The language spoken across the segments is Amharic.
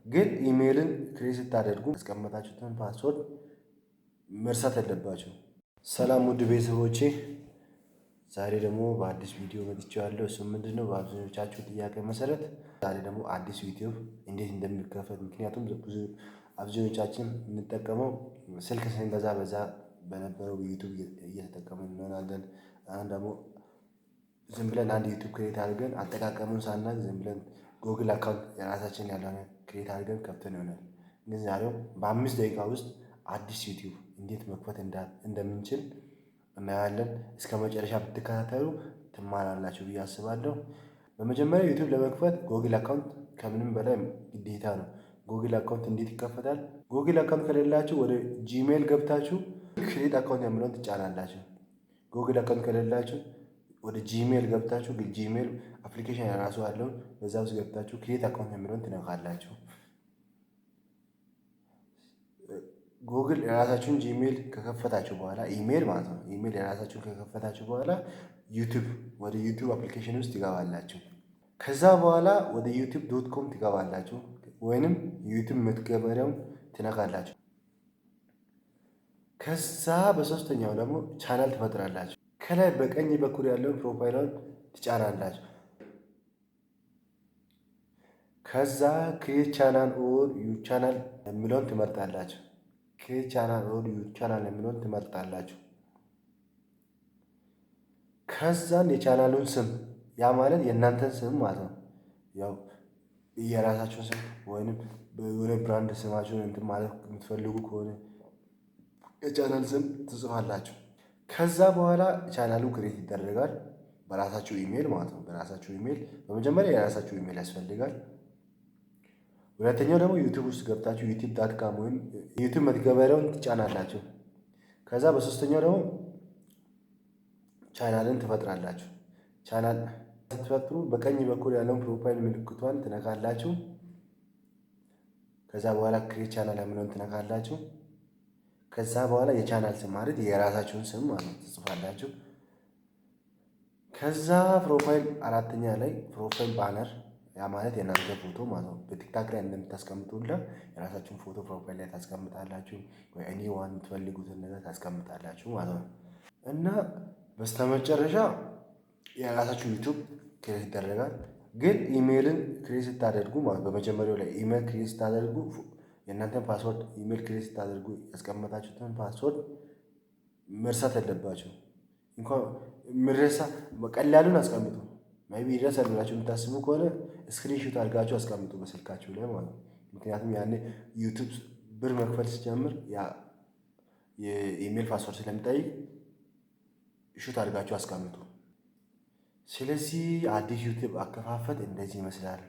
ግን ኢሜይልን ክሬት ስታደርጉ ያስቀመጣችሁትን ፓስወርድ መርሳት የለባችሁ። ሰላም ውድ ቤተሰቦቼ፣ ዛሬ ደግሞ በአዲስ ቪዲዮ መጥቻለሁ። እሱ ምንድነው? በአብዛኞቻችሁ ጥያቄ መሰረት ዛሬ ደግሞ አዲስ ዩቲዩብ እንዴት እንደሚከፈት፣ ምክንያቱም ብዙ አብዛኞቻችን የምንጠቀመው ስልክ ስንገዛ በዛ በነበረው ዩቲዩብ እየተጠቀምን እንሆናለን። ደግሞ ዝም ብለን አንድ ዩቲዩብ ክሬት አድርገን አጠቃቀሙን ሳናቅ ዝም ብለን ጉግል አካውንት የራሳችን ያልሆነ ክሬት አድርገን ከፍተን ይሆናል። ግን ዛሬው በ5 ደቂቃ ውስጥ አዲስ ዩቲዩብ እንዴት መክፈት እንደምንችል እናያለን። እስከ መጨረሻ ብትከታተሉ ትማራላችሁ ብዬ አስባለሁ። በመጀመሪያ ዩቲዩብ ለመክፈት ጉግል አካውንት ከምንም በላይ ግዴታ ነው። ጉግል አካውንት እንዴት ይከፈታል? ጉግል አካውንት ከሌላችሁ ወደ ጂሜል ገብታችሁ ክሬት አካውንት የሚለውን ትጫናላችሁ። ጉግል አካውንት ከሌላችሁ ወደ ጂሜል ገብታችሁ ጂሜል አፕሊኬሽን የራሱ አለው። በዛ ውስጥ ገብታችሁ ክሬት አካውንት የሚለውን ትነካላችሁ። ጉግል የራሳችሁን ጂሜል ከከፈታችሁ በኋላ ኢሜል ማለት ነው። ኢሜል የራሳችሁን ከከፈታችሁ በኋላ ዩቲዩብ ወደ ዩቲዩብ አፕሊኬሽን ውስጥ ትገባላችሁ። ከዛ በኋላ ወደ ዩቲዩብ ዶት ኮም ትገባላችሁ፣ ወይንም ዩቲዩብ መትገበሪያውን ትነካላችሁ። ከዛ በሶስተኛው ደግሞ ቻናል ትፈጥራላችሁ። ከላይ በቀኝ በኩል ያለውን ፕሮፋይሏን ትጫናላችሁ። ከዛ ክሬት ቻናል ኦር ዩ ቻናል የሚለውን ትመርጣላችሁ። ክሬት ቻናል ኦር ዩ ቻናል የሚለውን ትመርጣላችሁ። ከዛን የቻናሉን ስም ያ ማለት የእናንተን ስም ማለት ነው። ያው የራሳችሁን ስም ወይንም የሆነ ብራንድ ስማችሁን እንትን ማለት የምትፈልጉ ከሆነ የቻናል ስም ትጽፋላችሁ። ከዛ በኋላ ቻናሉ ክሬት ይደረጋል በራሳችሁ ኢሜል ማለት ነው። በራሳችሁ ኢሜል በመጀመሪያ የራሳችሁ ኢሜል ያስፈልጋል። ሁለተኛው ደግሞ ዩቲዩብ ውስጥ ገብታችሁ ዩቲዩብ ዳት ካም ወይም ዩቲዩብ መትገበሪያውን ትጫናላችሁ። ከዛ በሶስተኛው ደግሞ ቻናልን ትፈጥራላችሁ። ቻናል ስትፈጥሩ በቀኝ በኩል ያለውን ፕሮፋይል ምልክቷን ትነካላችሁ። ከዛ በኋላ ክሬት ቻናል የሚለውን ትነካላችሁ። ከዛ በኋላ የቻናል ስም ማለት የራሳችሁን ስም ማለት ትጽፋላችሁ። ከዛ ፕሮፋይል አራተኛ ላይ ፕሮፋይል ባነር ያ ማለት የእናንተ ፎቶ ማለት ነው። በቲክታክ ላይ እንደምታስቀምጡላ የራሳችሁን ፎቶ ፕሮፋይል ላይ ታስቀምጣላችሁ፣ ወይ እኔ ዋን የምትፈልጉትን ነገር ታስቀምጣላችሁ ማለት ነው። እና በስተመጨረሻ የራሳችሁ ዩቲዩብ ክሬት ይደረጋል። ግን ኢሜይልን ክሬት ስታደርጉ ማለት በመጀመሪያው ላይ ኢሜይል ክሬት ስታደርጉ የእናንተን ፓስወርድ ኢሜይል ክሬት ስታደርጉ ያስቀመጣችሁትን ፓስወርድ መርሳት የለባችሁ። እንኳን ምረሳ በቀላሉን አስቀምጡ። maybe ይደርሳል ብላችሁ የምታስቡ ከሆነ ስክሪንሾት አድርጋችሁ አስቀምጡ በስልካችሁ ላይ ማለት ነው። ምክንያቱም ያኔ ዩቲዩብ ብር መክፈል ሲጀምር ያ የኢሜይል ፓስወርድ ስለሚጠይቅ ሹት አድርጋችሁ አስቀምጡ። ስለዚህ አዲስ ዩቲዩብ አከፋፈት እንደዚህ ይመስላል።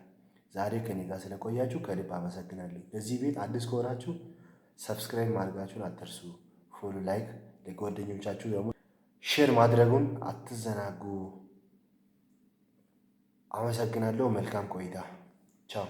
ዛሬ ከኔ ጋር ስለቆያችሁ ከልብ አመሰግናለሁ። ለዚህ ቤት አዲስ ከሆናችሁ ሰብስክራይብ ማድረጋችሁን አትርሱ። ፎሎ፣ ላይክ ለጓደኞቻችሁ ደግሞ ሼር ማድረጉን አትዘናጉ። አመሰግናለሁ። መልካም ቆይታ። ቻው